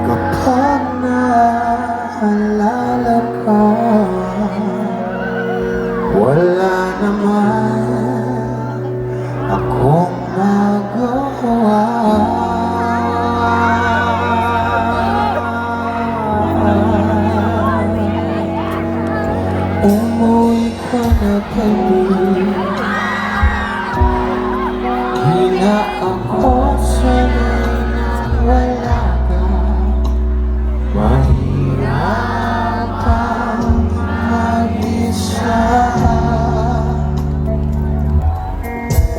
Kapag naalala ka, wala naman akong magawa. Umuwi ka na kami, di na ako sanay na wala ka. Mahirapang mag-isa,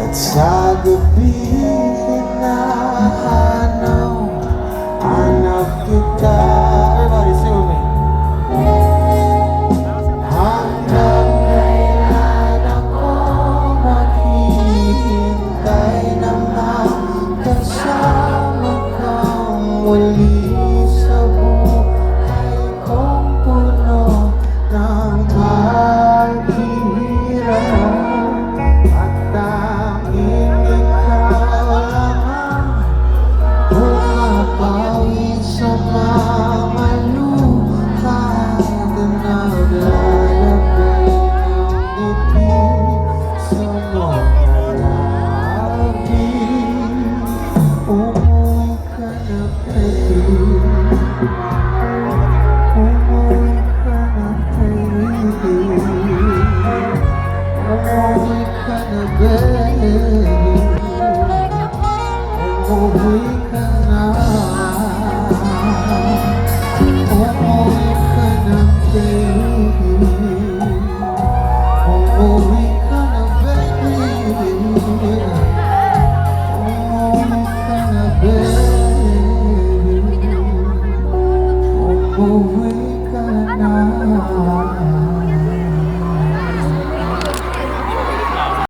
at sa gabi hinahanap kita. Everybody sing with me. Hanggang kailan ako maghihintay na makasama kang muli sa buhay kong puno ng paghihirap, at tanging ikaw lang ang bumabawi sa mga luha na naglalagay ng ngiti sa mga labi. Umuwi ka na baby, umuwi ka na baby, umuwi ka na baby, umuwi